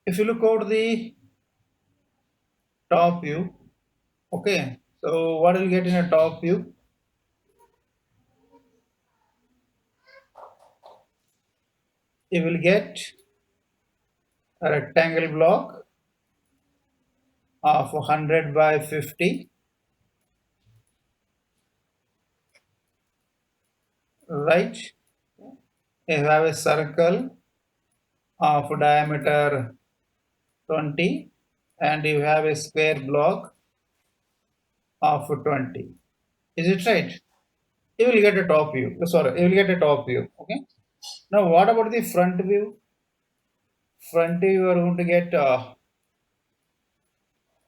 If you look out the top view, okay, so what will get in a top view? You will get a rectangle block of 100 by 50, right? You have a circle of diameter 20 and you have a square block of 20. Is it right? You will get a top view. Sorry, you will get a top view. Okay. Now, what about the front view? Front view, you are going to get a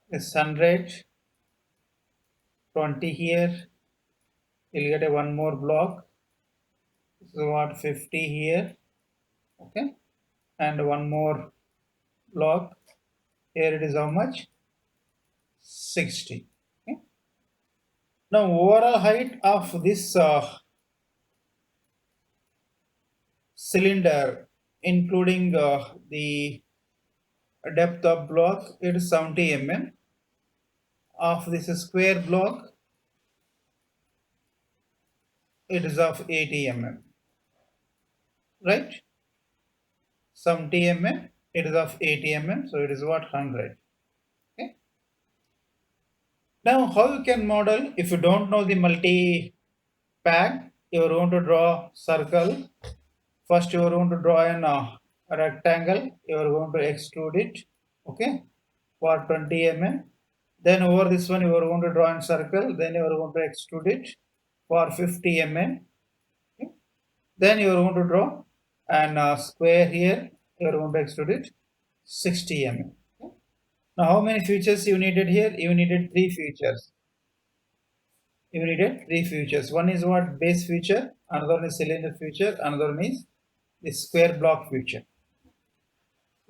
100, 20 here. You'll get a one more block. So what 50 here. Okay. And one more block. Here it is how much? 60. Okay. Now, overall height of this cylinder, including the depth of block, it is 70 mm. Of this square block, it is of 80 mm. Right? 70 mm, it is of 80 mm, so it is what 100. Okay. Now, how you can model if you don't know the multi pad? You are going to draw circle. First, you are going to draw a rectangle. You are going to extrude it. Okay, for 20 mm. Then over this one, you are going to draw a circle. Then you are going to extrude it for 50 mm. Okay. Then you are going to draw an square here. You are going to extrude it 60 mm. Okay. Now, how many features you needed here? You needed three features. You needed three features. One is what base feature, another one is cylinder feature, another one is the square block feature.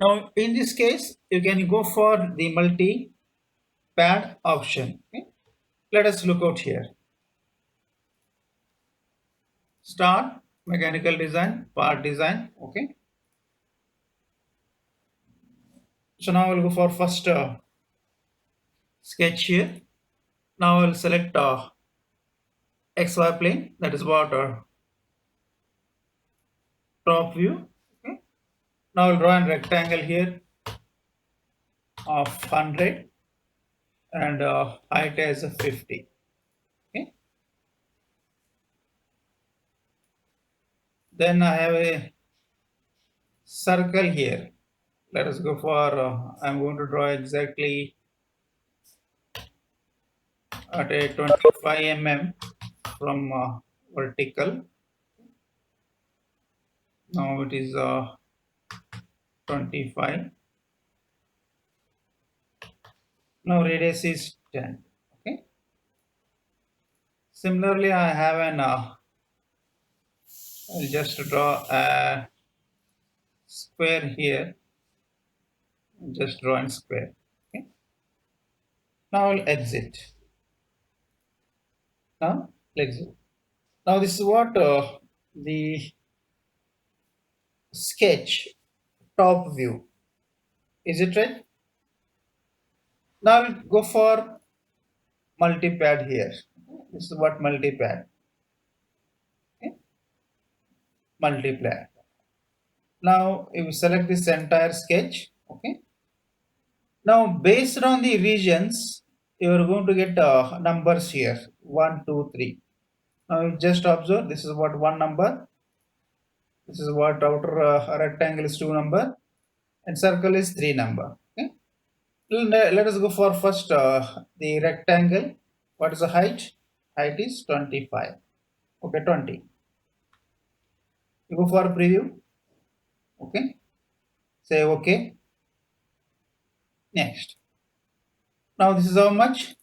Now, in this case, you can go for the multi pad option. Okay. Let us look out here. Start mechanical design, part design. Okay. So now we'll go for first sketch here. Now I'll select XY plane. That is what top view. Okay. Now I'll draw a rectangle here of 100 and height as a 50. Okay. Then I have a circle here. Let us go for, I'm going to draw exactly at a 25 mm from vertical. Now it is 25. Now radius is 10. Okay. Similarly, I have an, I'll just draw a square here. Just draw a square. Okay. Now I'll exit. Now exit. Now this is what the sketch top view. Is it right? Now I'll go for multi-pad here. This is what multi-pad. Okay. Multi-pad. Now you select this entire sketch. Okay. Now based on the regions, you are going to get numbers here 1, 2, 3. Now you just observe this is what one number. This is what outer rectangle is 2 number and circle is 3 number. Okay. Let us go for first the rectangle. What is the height? Height is 25. Okay, 20. You go for a preview. Okay. Say okay. Next. Now this is how much?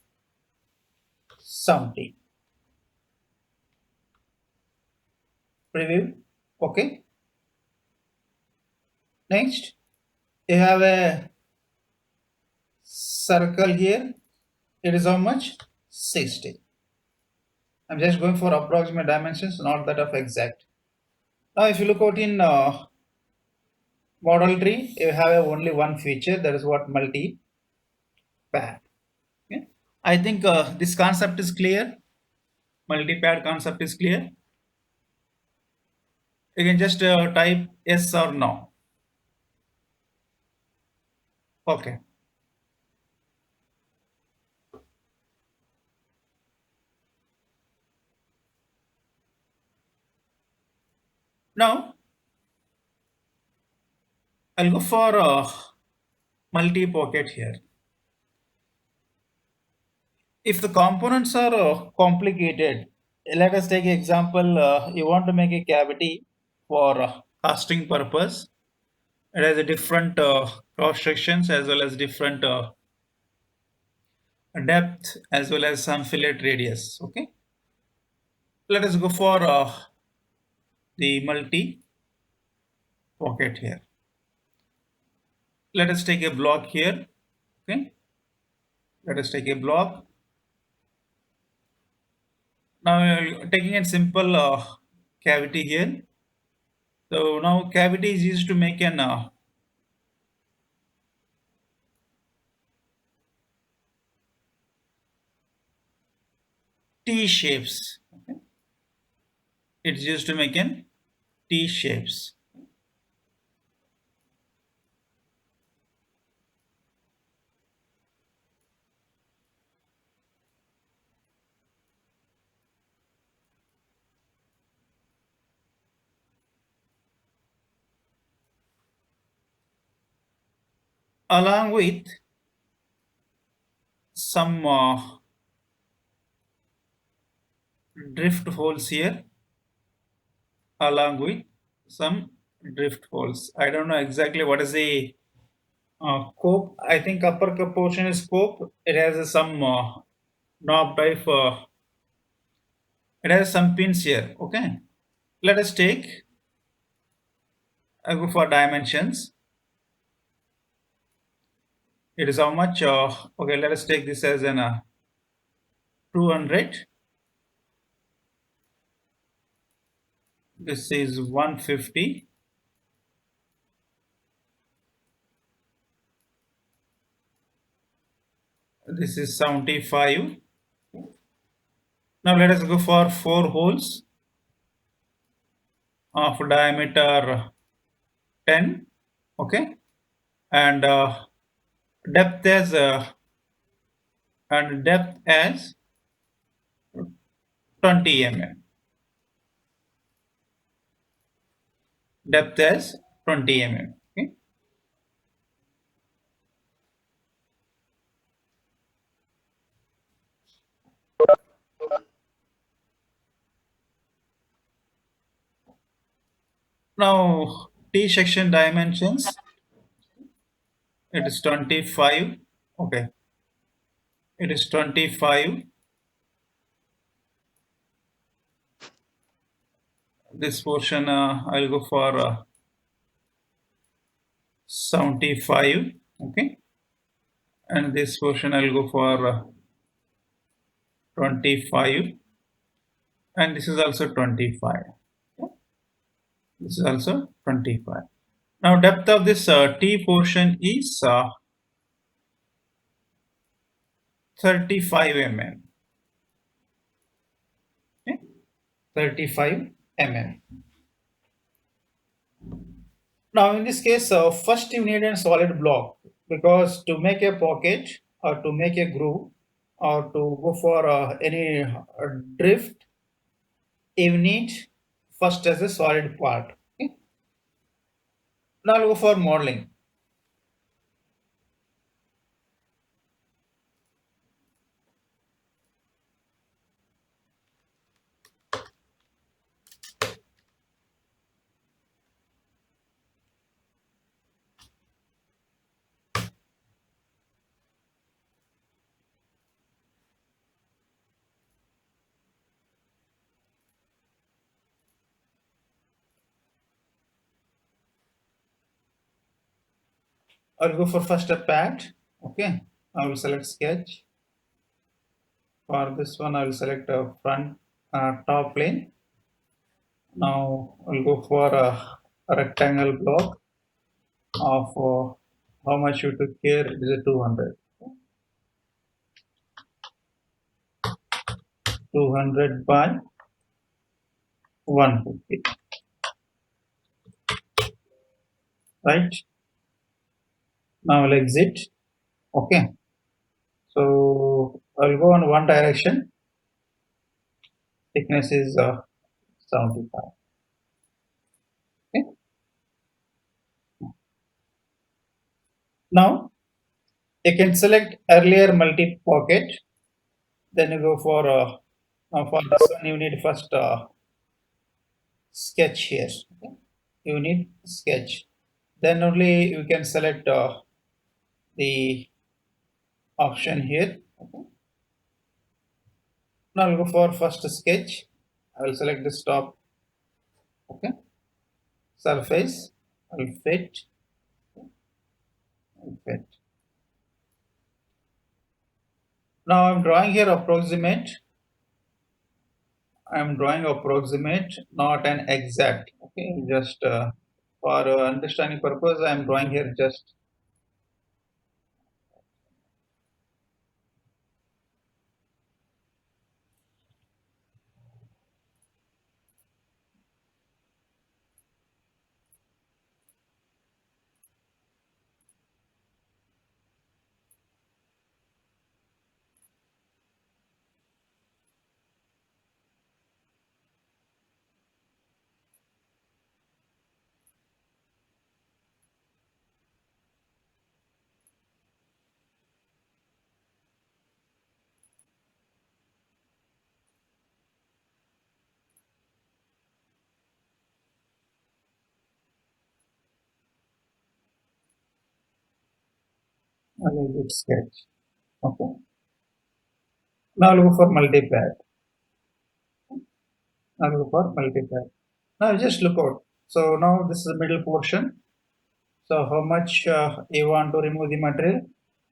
70. Preview. Okay. Next. You have a circle here. It is how much? 60. I'm just going for approximate dimensions, not that of exact. Now if you look out in Model tree, you have only one feature, that is what multi-pad. Okay. I think this concept is clear. Multi-pad concept is clear. You can just type yes or no. Okay. Now I'll go for multi-pocket here. If the components are complicated, let us take example. You want to make a cavity for casting purpose. It has a different cross sections as well as different depth as well as some fillet radius. Okay, let us go for the multi pocket here. Let us take a block here. Okay, let us take a block. Now taking a simple cavity here. So now cavity is used to make an T shapes. Okay? It's used to make an T shapes. Along with some drift holes here, along with some drift holes. I don't know exactly what is the cope. I think upper portion is cope. It has some knob type. It has some pins here. Okay. Let us take. I go for dimensions. It is how much? Okay. Let us take this as an 200. This is 150. This is 75. Now let us go for 4 holes of diameter 10. Okay, and depth as and depth as 20 mm. Depth as 20 mm. Okay. Now T section dimensions. It is 25. Okay. It is 25. This portion I'll go for 75. Okay. And this portion I'll go for 25. And this is also 25. Okay. This is also 25. Now depth of this T portion is 35 mm. Okay? 35 mm. Now in this case, first you need a solid block, because to make a pocket or to make a groove or to go for any drift, you need first as a solid part. Okay? Now I'll go for modeling. I'll go for first a pad. Okay, I will select sketch. For this one, I will select a front top plane. Now I'll go for a rectangle block. of how much you took here is a 200. 200 by 150, right? Now I'll exit. Okay. So I'll go in one direction. Thickness is 75. Okay. Now you can select earlier multi pocket. Then you go for now for this one you need first sketch here. Okay. You need sketch. Then only you can select the option here. Okay. Now I'll go for first sketch. I will select the stop. Okay. Surface. I'll fit. I'll fit. Now I'm drawing here approximate. I'm drawing approximate, not an exact. Okay. Just for understanding purpose, I'm drawing here just. I'll edit sketch. Okay. Now I'll go for multipad. I'll go for multipad. Now just look out. So now this is the middle portion. So how much you want to remove the material?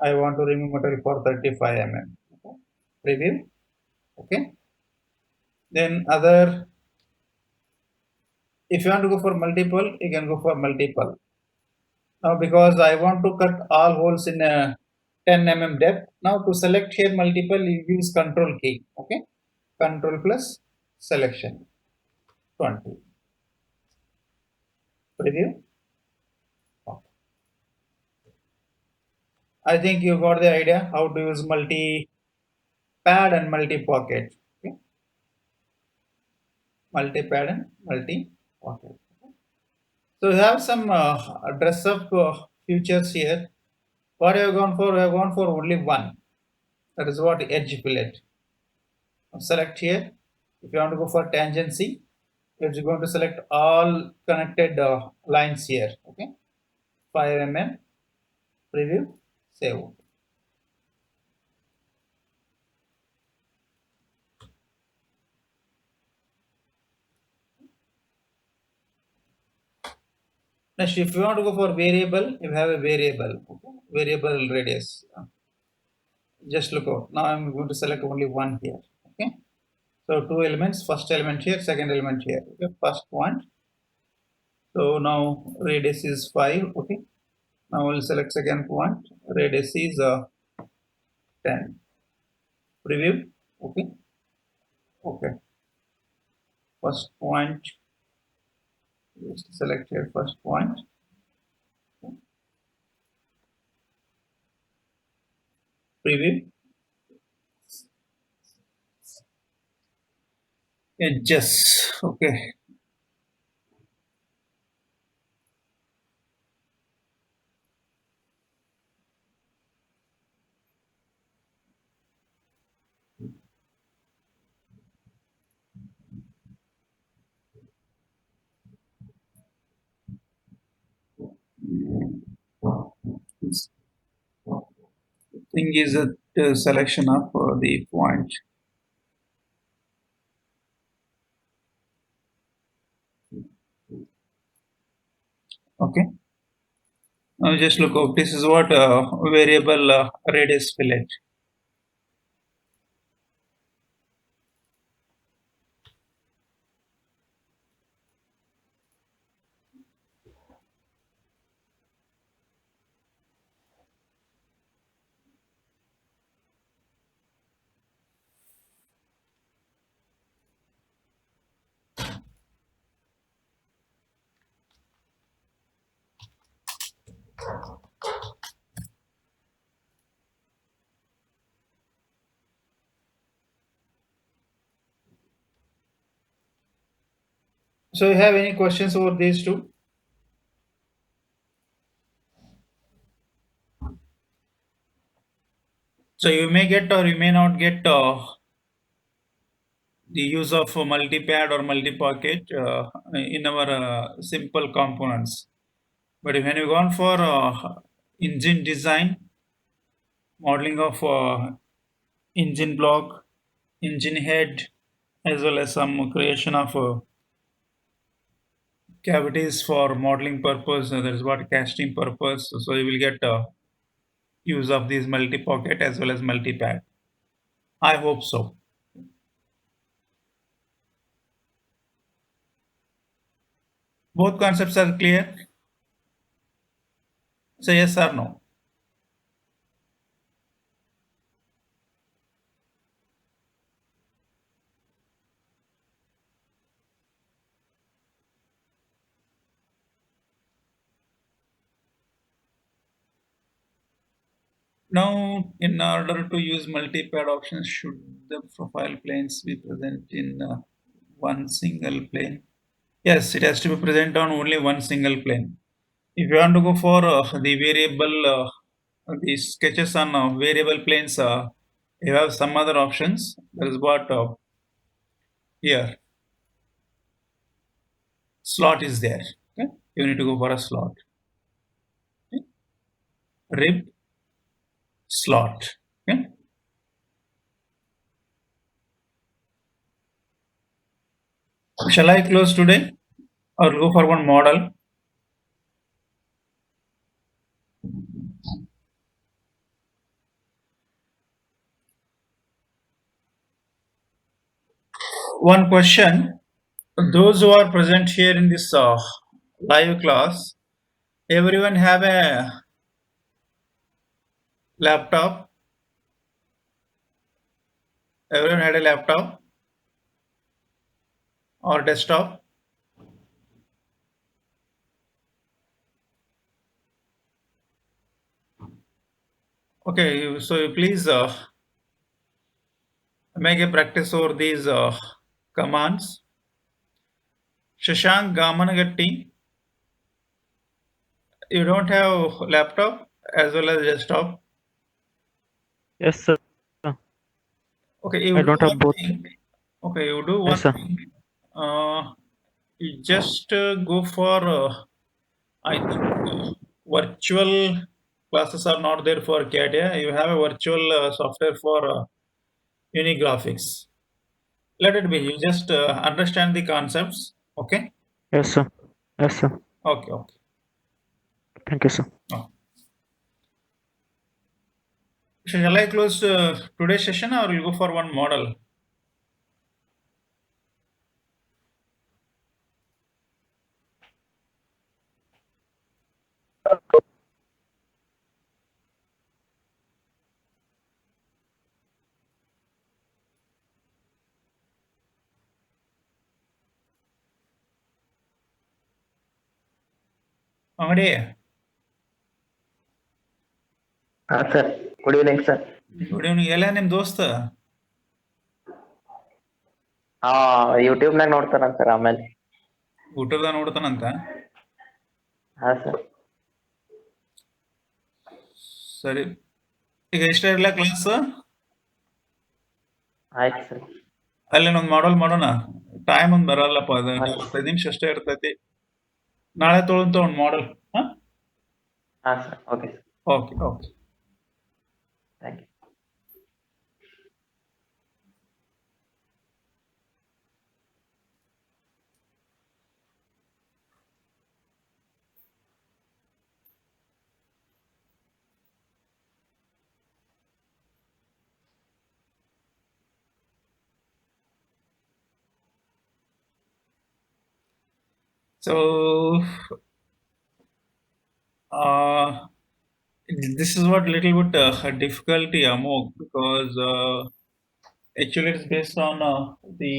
I want to remove material for 35 mm. Okay. Preview. Okay. Then other, if you want to go for multiple, you can go for multiple. Now because I want to cut all holes in a 10 mm depth. Now to select here multiple, you use control key. Okay. Control plus selection 20. Preview. Okay. I think you got the idea how to use multi pad and multi pocket. Okay. Multi pad and multi pocket. So we have some dress up features here. What have you gone for? We have gone for only one. That is what edge fillet. Select here. If you want to go for tangency, it's going to select all connected lines here. Okay. 5 mm. Preview. Save. Next, if you want to go for variable, you have a variable. Okay. Variable radius. Just look out. Now I'm going to select only one here. Okay. So two elements, first element here, second element here. Okay. First point. So now radius is 5. Okay. Now we'll select second point. Radius is 10. Preview. Okay. Okay. First point. Just select here first point. Preview. Edges. Okay. This thing is a selection of the point. Okay. Now just look up. This is what variable radius fillet. So you have any questions over these two? So you may get or you may not get the use of a multi-pad or multi-pocket in our simple components. But when you gone for engine design, modeling of engine block, engine head, as well as some creation of cavities for modeling purpose, that is what casting purpose. So you will get use of these multi-pocket as well as multi-pad. I hope so. Both concepts are clear. Say yes or no. Now, in order to use multi-pad options, should the profile planes be present in one single plane? Yes, it has to be present on only one single plane. If you want to go for the sketches on variable planes, you have some other options. That is what here slot is there. Okay, you need to go for a slot. Okay? Rib slot. Okay. Shall I close today or go for one model? One question. Those who are present here in this live class, everyone have a laptop. Everyone had a laptop or desktop. Okay, so you please make a practice over these commands. Shashank Gamanagatti, you don't have laptop as well as desktop. Yes, sir. Okay, you I do don't have one both. thing. Okay, you do Yes, one sir. thing. You just go for I think virtual classes are not there for CADIA. You have a virtual software for Unigraphics. Let it be. You just understand the concepts. Okay. Yes, sir. Yes, sir. Okay. Okay. Thank you, sir. Oh. Shall I close today's session or will go for one model? ಅಂಗಡಿ ಹಾ sir, good evening sir. Good evening. ಎಲ್ಲ ನಿಮ್ಮ ದೋಸ್ತ ಹಾ, ಯೂಟ್ಯೂಬ್ನಾಗ ನೋಡ್ತಾನ sir. ಆಮೇಲೆ ಊಟದ ನೋಡ್ತಾನಂತ. ಹಾ ಸರ್. ಸರಿ, ಈಗ ಎಷ್ಟ ಇರಲ್ಲ ಕ್ಲಾಸ್? ಆಯ್ತು ಸರ್. ಅಲ್ಲಿ ಒಂದು ಮಾಡಲ್ ಮಾಡೋಣ. ಟೈಮ್ ಒಂದು ಬರಲ್ಲಪ್ಪ, ಅದು ಹಾ 45 ನಿಮಿಷ ಅಷ್ಟೇ ಇರ್ತೈತಿ. ನಾಳೆ ತೊಗೊಂತ ಒಂದು ಮಾಡಲ್. ಹಾ ಹಾ sir, okay sir, okay okay. Thank you. So uh, this is what little bit difficulty Amok, because actually it's based on the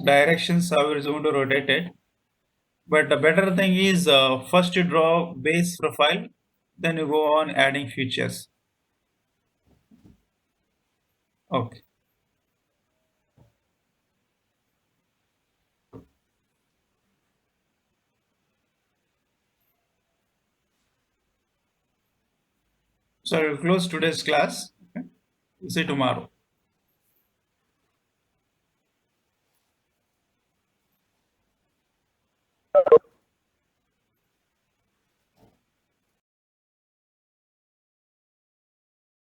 directions how it's going to rotate it. But the better thing is first you draw base profile, then you go on adding features. Okay. So we'll close today's class. Okay. We'll see you tomorrow.